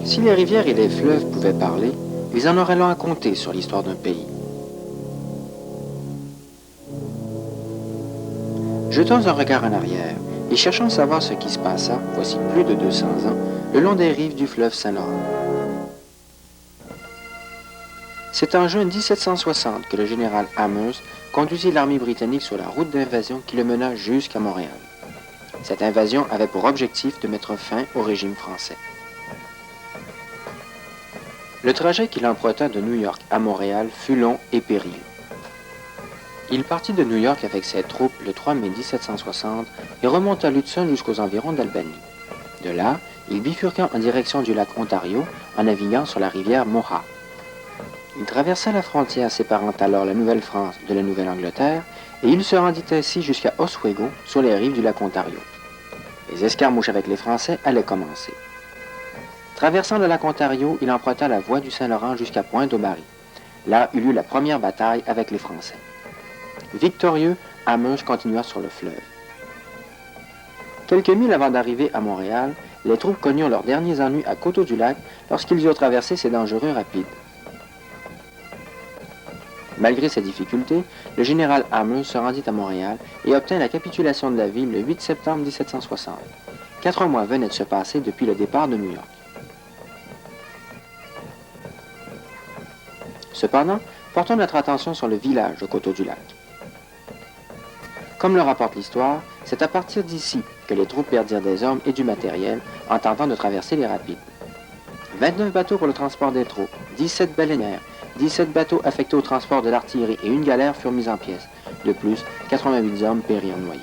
Si les rivières et les fleuves pouvaient parler, ils en auraient long à compter sur l'histoire d'un pays. Jetons un regard en arrière et cherchons à savoir ce qui se passa, voici plus de 200 ans, le long des rives du fleuve Saint-Laurent. C'est en juin 1760 que le général Amherst conduisit l'armée britannique sur la route d'invasion qui le mena jusqu'à Montréal. Cette invasion avait pour objectif de mettre fin au régime français. Le trajet qu'il emprunta de New York à Montréal fut long et périlleux. Il partit de New York avec ses troupes le 3 mai 1760 et remonta l'Hudson jusqu'aux environs d'Albany. De là, il bifurqua en direction du lac Ontario en naviguant sur la rivière Mohawk. Il traversa la frontière séparant alors la Nouvelle-France de la Nouvelle-Angleterre et il se rendit ainsi jusqu'à Oswego sur les rives du lac Ontario. Les escarmouches avec les Français allaient commencer. Traversant le lac Ontario, il emprunta la voie du Saint-Laurent jusqu'à Pointe-au-Barry. Là eut lieu la première bataille avec les Français. Victorieux, Amherst continua sur le fleuve. Quelques milles avant d'arriver à Montréal, les troupes connurent leurs derniers ennuis à Coteau-du-Lac lorsqu'ils eurent traversé ces dangereux rapides. Malgré ces difficultés, le général Amherst se rendit à Montréal et obtint la capitulation de la ville le 8 septembre 1760. 4 mois venaient de se passer depuis le départ de New York. Cependant, portons notre attention sur le village de Coteau-du-Lac. Comme le rapporte l'histoire, c'est à partir d'ici que les troupes perdirent des hommes et du matériel en tentant de traverser les rapides. 29 bateaux pour le transport des troupes, 17 baleinières, 17 bateaux affectés au transport de l'artillerie et une galère furent mis en pièces. De plus, 88 hommes périrent noyés.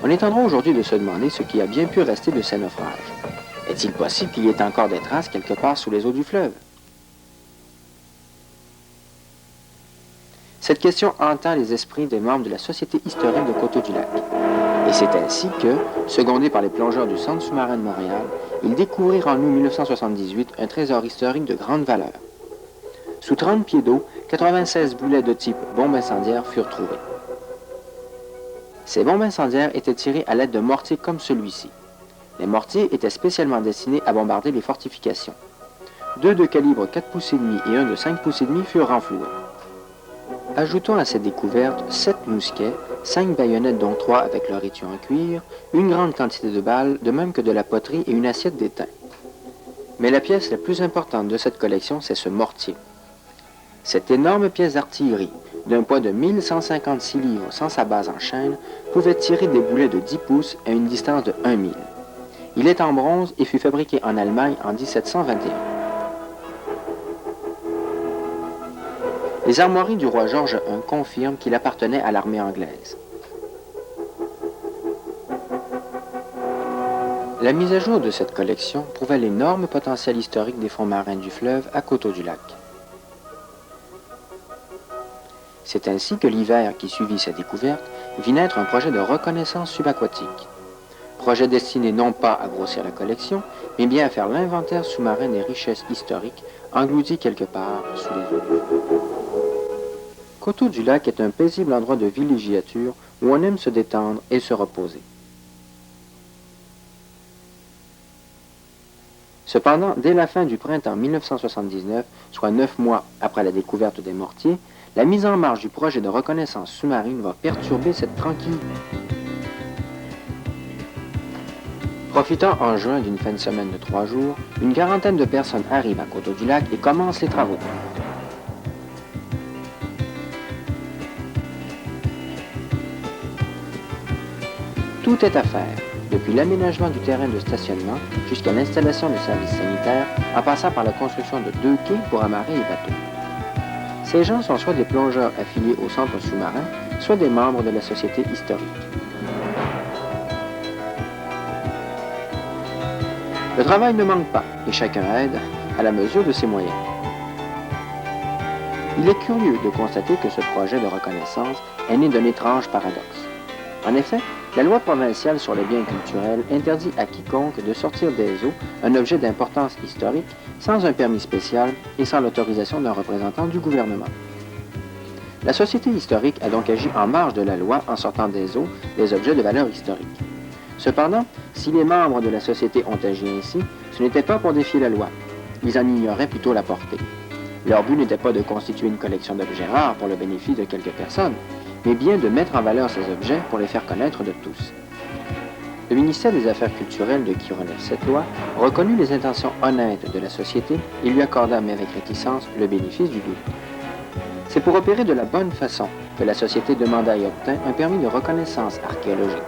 On est en droit aujourd'hui de se demander ce qui a bien pu rester de ces naufrages. Est-il possible qu'il y ait encore des traces quelque part sous les eaux du fleuve? Cette question hanta les esprits des membres de la Société historique de Coteau-du-Lac. Et c'est ainsi que, secondés par les plongeurs du Centre sous-marin de Montréal, ils découvrirent en août 1978 un trésor historique de grande valeur. Sous 30 pieds d'eau, 96 boulets de type bombe incendiaire furent trouvés. Ces bombes incendiaires étaient tirées à l'aide de mortiers comme celui-ci. Les mortiers étaient spécialement destinés à bombarder les fortifications. 2 de calibre 4 pouces et demi et 1 de 5 pouces et demi furent renfloués. Ajoutons à cette découverte 7 mousquets, 5 baïonnettes dont 3 avec leur étui en cuir, une grande quantité de balles, de même que de la poterie et une assiette d'étain. Mais la pièce la plus importante de cette collection, c'est ce mortier. Cette énorme pièce d'artillerie, d'un poids de 1156 livres sans sa base en chêne, pouvait tirer des boulets de 10 pouces à une distance de 1 mille. Il est en bronze et fut fabriqué en Allemagne en 1721. Les armoiries du roi George I confirment qu'il appartenait à l'armée anglaise. La mise à jour de cette collection prouvait l'énorme potentiel historique des fonds marins du fleuve à Coteau-du-Lac. C'est ainsi que l'hiver qui suivit sa découverte vit naître un projet de reconnaissance subaquatique. Projet destiné non pas à grossir la collection, mais bien à faire l'inventaire sous-marin des richesses historiques englouties quelque part sous les eaux. Coteau-du-Lac est un paisible endroit de villégiature où on aime se détendre et se reposer. Cependant, dès la fin du printemps 1979, soit 9 mois après la découverte des mortiers, la mise en marche du projet de reconnaissance sous-marine va perturber cette tranquillité. Profitant en juin d'une fin de semaine de 3 jours, une quarantaine de personnes arrivent à Coteau-du-Lac et commencent les travaux. Tout est à faire, depuis l'aménagement du terrain de stationnement jusqu'à l'installation de services sanitaires, en passant par la construction de 2 quais pour amarrer les bateaux. Ces gens sont soit des plongeurs affiliés au centre sous-marin, soit des membres de la Société historique. Le travail ne manque pas et chacun aide à la mesure de ses moyens. Il est curieux de constater que ce projet de reconnaissance est né d'un étrange paradoxe. En effet, la loi provinciale sur les biens culturels interdit à quiconque de sortir des eaux un objet d'importance historique sans un permis spécial et sans l'autorisation d'un représentant du gouvernement. La Société historique a donc agi en marge de la loi en sortant des eaux des objets de valeur historique. Cependant, si les membres de la société ont agi ainsi, ce n'était pas pour défier la loi. Ils en ignoraient plutôt la portée. Leur but n'était pas de constituer une collection d'objets rares pour le bénéfice de quelques personnes, mais bien de mettre en valeur ces objets pour les faire connaître de tous. Le ministère des Affaires culturelles de qui relève cette loi reconnut les intentions honnêtes de la société et lui accorda, mais avec réticence, le bénéfice du doute. C'est pour opérer de la bonne façon que la société demanda et obtint un permis de reconnaissance archéologique.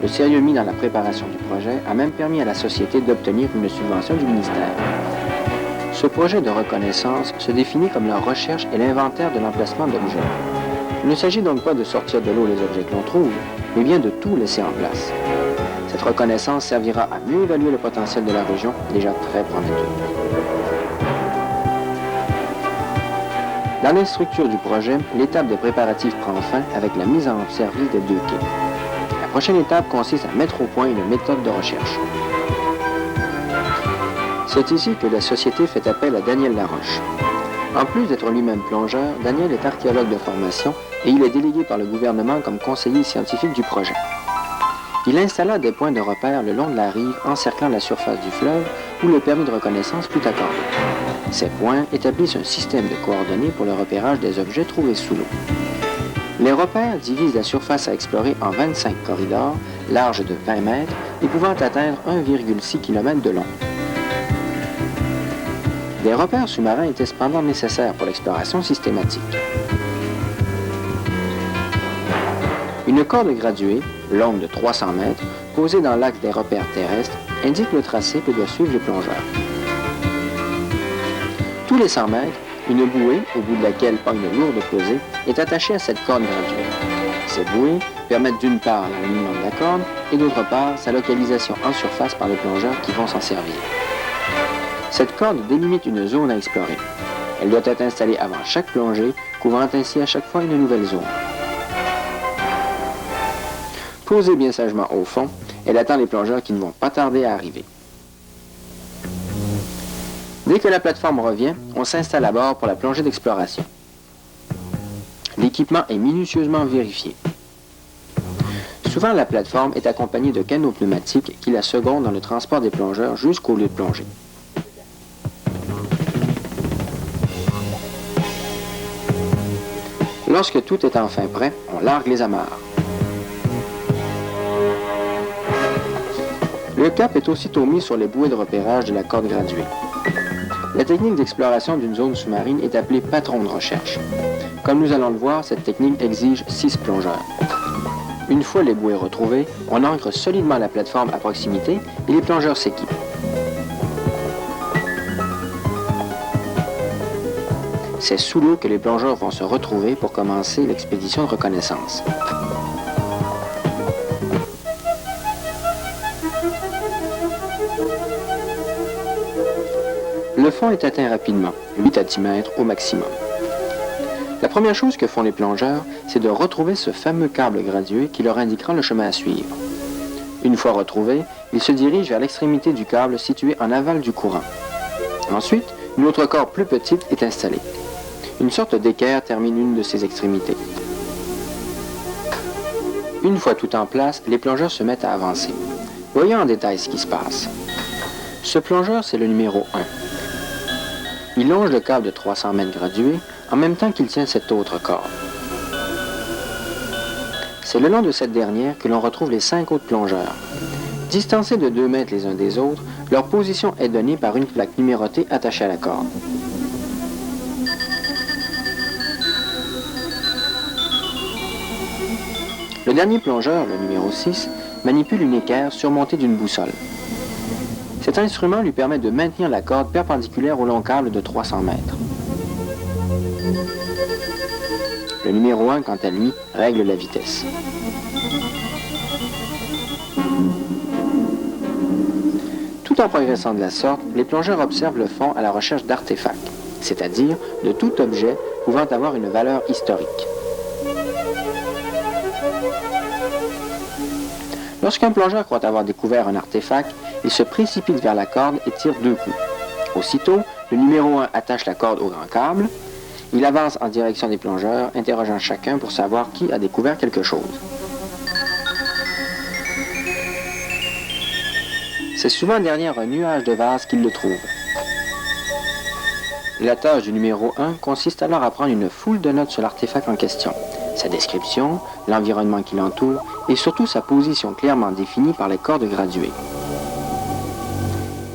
Le sérieux mis dans la préparation du projet a même permis à la société d'obtenir une subvention du ministère. Ce projet de reconnaissance se définit comme la recherche et l'inventaire de l'emplacement d'objets. Il ne s'agit donc pas de sortir de l'eau les objets que l'on trouve, mais bien de tout laisser en place. Cette reconnaissance servira à mieux évaluer le potentiel de la région, déjà très prometteur. Dans l'instructure du projet, l'étape des préparatifs prend fin avec la mise en service des 2 quais. La prochaine étape consiste à mettre au point une méthode de recherche. C'est ici que la société fait appel à Daniel Laroche. En plus d'être lui-même plongeur, Daniel est archéologue de formation et il est délégué par le gouvernement comme conseiller scientifique du projet. Il installa des points de repère le long de la rive encerclant la surface du fleuve où le permis de reconnaissance fut accordé. Ces points établissent un système de coordonnées pour le repérage des objets trouvés sous l'eau. Les repères divisent la surface à explorer en 25 corridors, larges de 20 mètres et pouvant atteindre 1,6 km de long. Des repères sous-marins étaient cependant nécessaires pour l'exploration systématique. Une corde graduée, longue de 300 mètres, posée dans l'axe des repères terrestres, indique le tracé que doivent suivre les plongeurs. Tous les 100 mètres, une bouée, au bout de laquelle pend une lourde pesée, est attachée à cette corde graduée. Ces bouées permettent d'une part l'alignement de la corde et d'autre part sa localisation en surface par les plongeurs qui vont s'en servir. Cette corde délimite une zone à explorer. Elle doit être installée avant chaque plongée, couvrant ainsi à chaque fois une nouvelle zone. Posée bien sagement au fond, elle attend les plongeurs qui ne vont pas tarder à arriver. Dès que la plateforme revient, on s'installe à bord pour la plongée d'exploration. L'équipement est minutieusement vérifié. Souvent, la plateforme est accompagnée de canaux pneumatiques qui la secondent dans le transport des plongeurs jusqu'au lieu de plongée. Lorsque tout est enfin prêt, on largue les amarres. Le cap est aussitôt mis sur les bouées de repérage de la corde graduée. La technique d'exploration d'une zone sous-marine est appelée patron de recherche. Comme nous allons le voir, cette technique exige 6 plongeurs. Une fois les bouées retrouvées, on ancre solidement la plateforme à proximité et les plongeurs s'équipent. C'est sous l'eau que les plongeurs vont se retrouver pour commencer l'expédition de reconnaissance. Le fond est atteint rapidement, 8 à 10 mètres au maximum. La première chose que font les plongeurs, c'est de retrouver ce fameux câble gradué qui leur indiquera le chemin à suivre. Une fois retrouvé, ils se dirigent vers l'extrémité du câble situé en aval du courant. Ensuite, une autre corde plus petite est installée. Une sorte d'équerre termine une de ses extrémités. Une fois tout en place, les plongeurs se mettent à avancer. Voyons en détail ce qui se passe. Ce plongeur, c'est le numéro 1. Il longe le câble de 300 mètres gradué en même temps qu'il tient cette autre corde. C'est le long de cette dernière que l'on retrouve les 5 autres plongeurs. Distancés de 2 mètres les uns des autres, leur position est donnée par une plaque numérotée attachée à la corde. Le dernier plongeur, le numéro 6, manipule une équerre surmontée d'une boussole. Cet instrument lui permet de maintenir la corde perpendiculaire au long câble de 300 mètres. Le numéro 1, quant à lui, règle la vitesse. Tout en progressant de la sorte, les plongeurs observent le fond à la recherche d'artefacts, c'est-à-dire de tout objet pouvant avoir une valeur historique. Lorsqu'un plongeur croit avoir découvert un artefact, il se précipite vers la corde et tire 2 coups. Aussitôt, le numéro 1 attache la corde au grand câble. Il avance en direction des plongeurs, interrogeant chacun pour savoir qui a découvert quelque chose. C'est souvent derrière un nuage de vase qu'ils le trouvent. La tâche du numéro 1 consiste alors à prendre une foule de notes sur l'artefact en question, sa description, l'environnement qui l'entoure et surtout sa position clairement définie par les cordes graduées.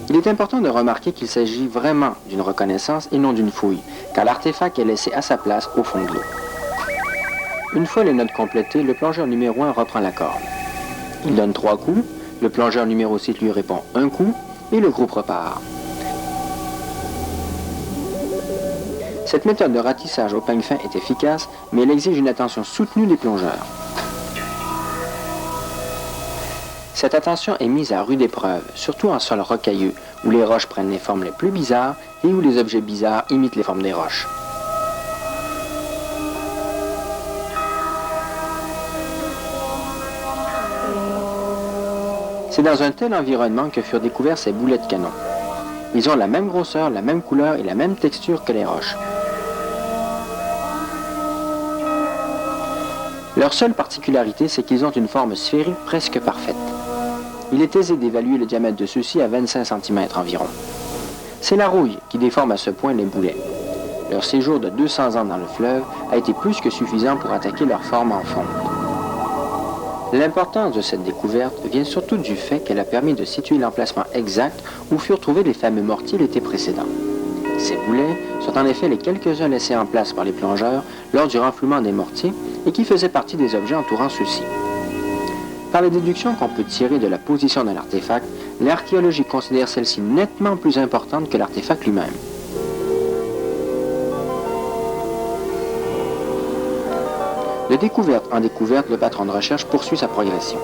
Il est important de remarquer qu'il s'agit vraiment d'une reconnaissance et non d'une fouille, car l'artefact est laissé à sa place au fond de l'eau. Une fois les notes complétées, le plongeur numéro 1 reprend la corde. Il donne 3 coups, le plongeur numéro 6 lui répond 1 coup et le groupe repart. Cette méthode de ratissage au peigne fin est efficace, mais elle exige une attention soutenue des plongeurs. Cette attention est mise à rude épreuve, surtout en sol rocailleux, où les roches prennent les formes les plus bizarres et où les objets bizarres imitent les formes des roches. C'est dans un tel environnement que furent découverts ces boulets de canon. Ils ont la même grosseur, la même couleur et la même texture que les roches. Leur seule particularité, c'est qu'ils ont une forme sphérique presque parfaite. Il est aisé d'évaluer le diamètre de ceux-ci à 25 cm environ. C'est la rouille qui déforme à ce point les boulets. Leur séjour de 200 ans dans le fleuve a été plus que suffisant pour attaquer leur forme en fonte. L'importance de cette découverte vient surtout du fait qu'elle a permis de situer l'emplacement exact où furent trouvés les fameux mortiers l'été précédent. Ces boulets sont en effet les quelques-uns laissés en place par les plongeurs lors du renflouement des mortiers et qui faisaient partie des objets entourant ceux-ci. Par les déductions qu'on peut tirer de la position d'un artefact, l'archéologie considère celle-ci nettement plus importante que l'artefact lui-même. De découverte en découverte, le patron de recherche poursuit sa progression.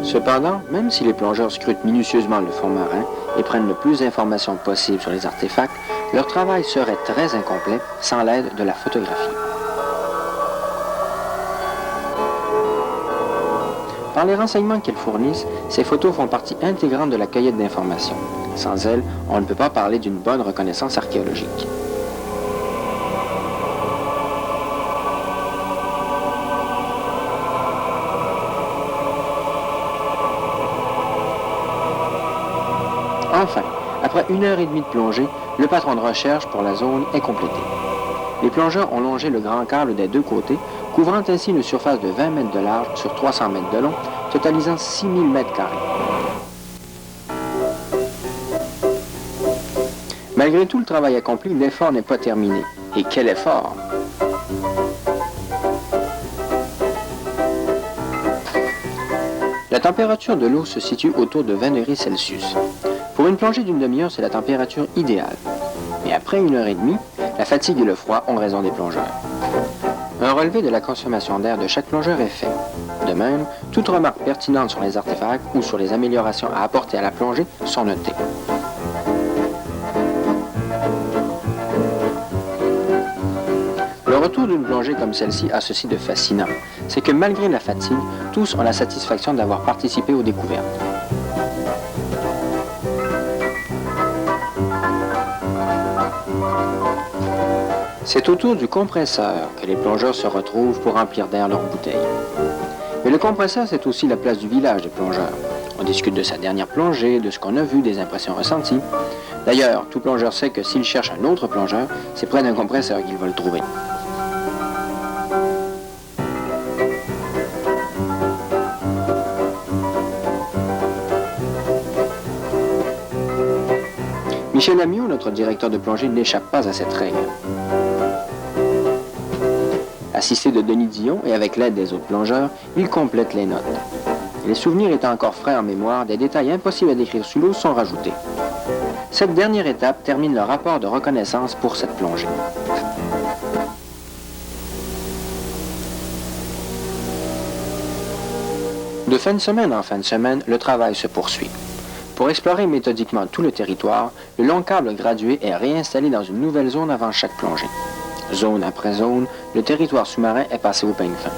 Cependant, même si les plongeurs scrutent minutieusement le fond marin et prennent le plus d'informations possible sur les artefacts, leur travail serait très incomplet sans l'aide de la photographie. Par les renseignements qu'elles fournissent, ces photos font partie intégrante de la cueillette d'informations. Sans elles, on ne peut pas parler d'une bonne reconnaissance archéologique. Enfin, après 1h30 de plongée, le patron de recherche pour la zone est complété. Les plongeurs ont longé le grand câble des deux côtés, couvrant ainsi une surface de 20 mètres de large sur 300 mètres de long, totalisant 6000 mètres carrés. Malgré tout le travail accompli, l'effort n'est pas terminé. Et quel effort! La température de l'eau se situe autour de 20 degrés Celsius. Pour une plongée d'une demi-heure, c'est la température idéale. Mais après 1h30, la fatigue et le froid ont raison des plongeurs. Un relevé de la consommation d'air de chaque plongeur est fait. De même, toute remarque pertinente sur les artefacts ou sur les améliorations à apporter à la plongée sont notées. Le retour d'une plongée comme celle-ci a ceci de fascinant, c'est que malgré la fatigue, tous ont la satisfaction d'avoir participé aux découvertes. C'est autour du compresseur que les plongeurs se retrouvent pour remplir d'air leurs bouteilles. Mais le compresseur, c'est aussi la place du village des plongeurs. On discute de sa dernière plongée, de ce qu'on a vu, des impressions ressenties. D'ailleurs, tout plongeur sait que s'il cherche un autre plongeur, c'est près d'un compresseur qu'il va le trouver. Michel Amiot, notre directeur de plongée, n'échappe pas à cette règle. Assisté de Denis Dion et avec l'aide des autres plongeurs, il complète les notes. Les souvenirs étant encore frais en mémoire, des détails impossibles à décrire sous l'eau sont rajoutés. Cette dernière étape termine le rapport de reconnaissance pour cette plongée. De fin de semaine en fin de semaine, le travail se poursuit. Pour explorer méthodiquement tout le territoire, le long câble gradué est réinstallé dans une nouvelle zone avant chaque plongée. Zone après zone, le territoire sous-marin est passé au peigne fin.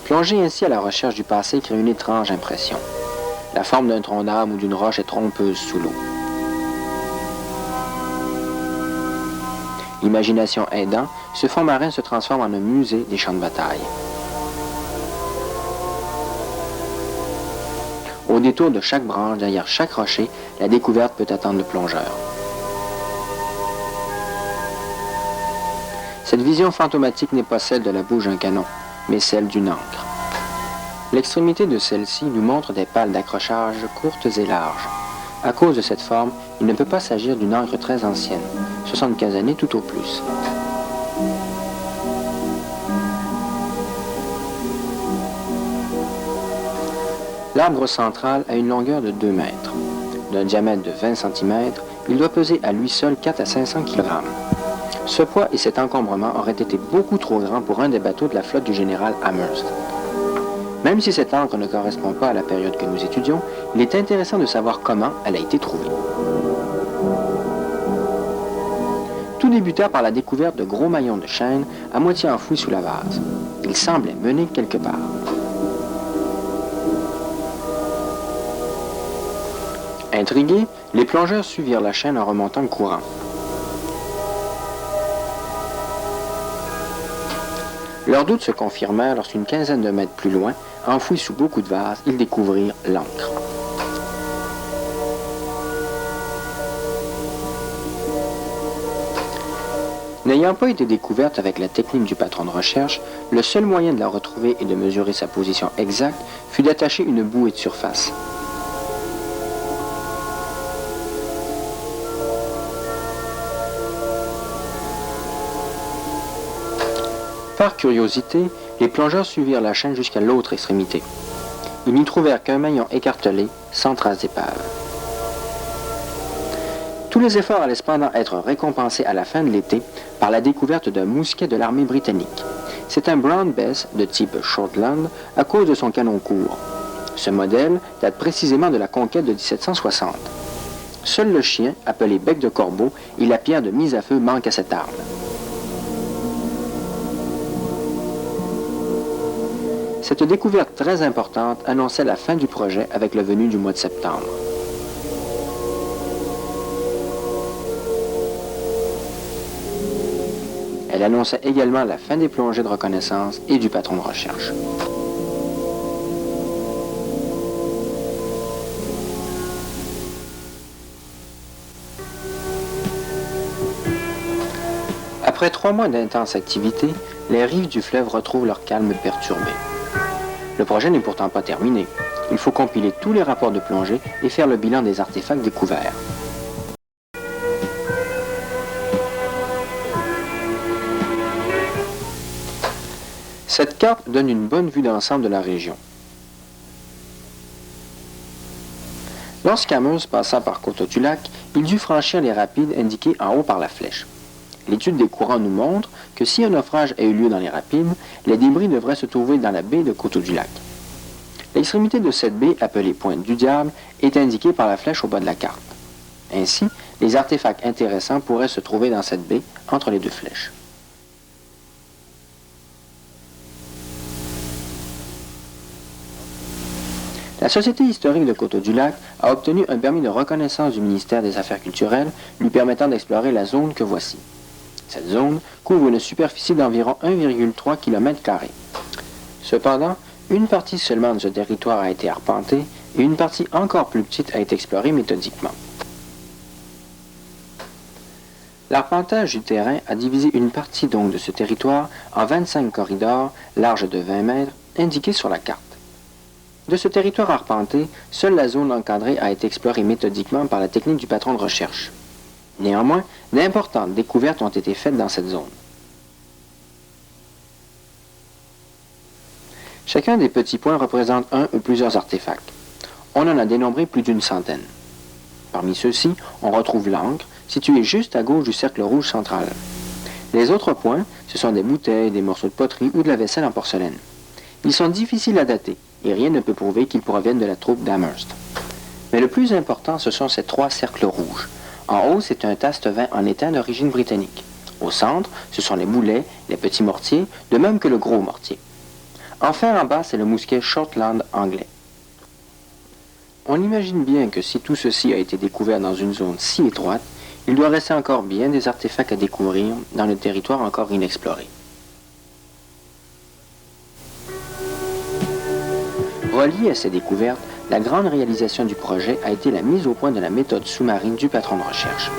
Plonger ainsi à la recherche du passé crée une étrange impression. La forme d'un tronc d'arbre ou d'une roche est trompeuse sous l'eau. L'imagination aidant, ce fond marin se transforme en un musée des champs de bataille. Au détour de chaque branche, derrière chaque rocher, la découverte peut attendre le plongeur. Cette vision fantomatique n'est pas celle de la bouche d'un canon, mais celle d'une ancre. L'extrémité de celle-ci nous montre des pales d'accrochage courtes et larges. À cause de cette forme, il ne peut pas s'agir d'une ancre très ancienne, 75 années tout au plus. L'arbre central a une longueur de 2 mètres. D'un diamètre de 20 cm, il doit peser à lui seul 4 à 500 kg. Ce poids et cet encombrement auraient été beaucoup trop grands pour un des bateaux de la flotte du général Amherst. Même si cette encre ne correspond pas à la période que nous étudions, il est intéressant de savoir comment elle a été trouvée. Tout débuta par la découverte de gros maillons de chêne à moitié enfouis sous la vase. Ils semblaient mener quelque part. Intrigués, les plongeurs suivirent la chaîne en remontant le courant. Leurs doutes se confirmèrent lorsqu'une quinzaine de mètres plus loin, enfouis sous beaucoup de vases, ils découvrirent l'ancre. N'ayant pas été découverte avec la technique du patron de recherche, le seul moyen de la retrouver et de mesurer sa position exacte fut d'attacher une bouée de surface. Par curiosité, les plongeurs suivirent la chaîne jusqu'à l'autre extrémité. Ils n'y trouvèrent qu'un maillon écartelé, sans trace d'épave. Tous les efforts allaient cependant être récompensés à la fin de l'été par la découverte d'un mousquet de l'armée britannique. C'est un Brown Bess de type Shortland à cause de son canon court. Ce modèle date précisément de la conquête de 1760. Seul le chien, appelé bec de corbeau, et la pierre de mise à feu manquent à cette arme. Cette découverte très importante annonçait la fin du projet avec le venu du mois de septembre. Elle annonçait également la fin des plongées de reconnaissance et du patron de recherche. Après 3 mois d'intense activité, les rives du fleuve retrouvent leur calme perturbé. Le projet n'est pourtant pas terminé. Il faut compiler tous les rapports de plongée et faire le bilan des artefacts découverts. Cette carte donne une bonne vue d'ensemble de la région. Lorsqu'Amherst passa par Coteau-du-Lac, il dut franchir les rapides indiqués en haut par la flèche. L'étude des courants nous montre que si un naufrage a eu lieu dans les rapides, les débris devraient se trouver dans la baie de Coteau-du-Lac. L'extrémité de cette baie, appelée Pointe du Diable, est indiquée par la flèche au bas de la carte. Ainsi, les artefacts intéressants pourraient se trouver dans cette baie, entre les deux flèches. La Société historique de Coteau-du-Lac a obtenu un permis de reconnaissance du ministère des Affaires culturelles lui permettant d'explorer la zone que voici. Cette zone couvre une superficie d'environ 1,3 km². Cependant, une partie seulement de ce territoire a été arpentée et une partie encore plus petite a été explorée méthodiquement. L'arpentage du terrain a divisé une partie donc de ce territoire en 25 corridors larges de 20 mètres indiqués sur la carte. De ce territoire arpenté, seule la zone encadrée a été explorée méthodiquement par la technique du patron de recherche. Néanmoins, d'importantes découvertes ont été faites dans cette zone. Chacun des petits points représente un ou plusieurs artefacts. On en a dénombré plus d'une centaine. Parmi ceux-ci, on retrouve l'ancre, située juste à gauche du cercle rouge central. Les autres points, ce sont des bouteilles, des morceaux de poterie ou de la vaisselle en porcelaine. Ils sont difficiles à dater, et rien ne peut prouver qu'ils proviennent de la troupe d'Amherst. Mais le plus important, ce sont ces 3 cercles rouges. En haut, c'est un taste-vin en étain d'origine britannique. Au centre, ce sont les boulets, les petits mortiers, de même que le gros mortier. Enfin, en bas, c'est le mousquet Shortland anglais. On imagine bien que si tout ceci a été découvert dans une zone si étroite, il doit rester encore bien des artefacts à découvrir dans le territoire encore inexploré. Reliée à ces découvertes, la grande réalisation du projet a été la mise au point de la méthode sous-marine du patron de recherche.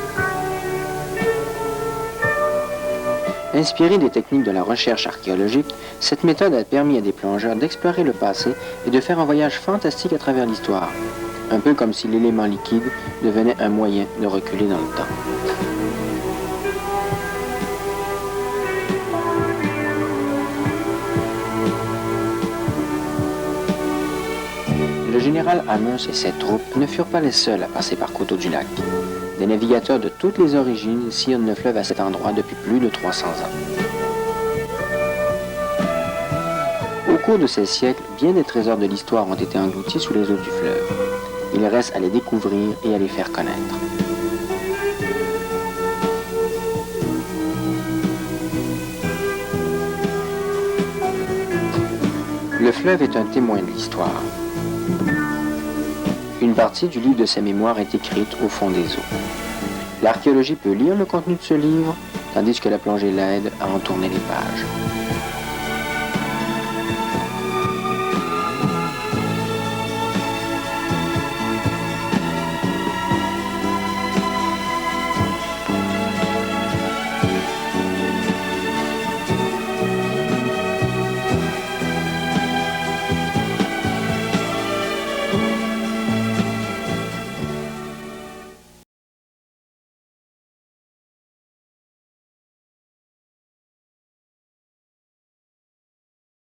Inspirée des techniques de la recherche archéologique, cette méthode a permis à des plongeurs d'explorer le passé et de faire un voyage fantastique à travers l'histoire, un peu comme si l'élément liquide devenait un moyen de reculer dans le temps. Le général Amos et ses troupes ne furent pas les seuls à passer par Coteau-du-Lac. Des navigateurs de toutes les origines sillonnent le fleuve à cet endroit depuis plus de 300 ans. Au cours de ces siècles, bien des trésors de l'histoire ont été engloutis sous les eaux du fleuve. Il reste à les découvrir et à les faire connaître. Le fleuve est un témoin de l'histoire. Une partie du livre de ses mémoires est écrite au fond des eaux. L'archéologie peut lire le contenu de ce livre, tandis que la plongée l'aide à en tourner les pages.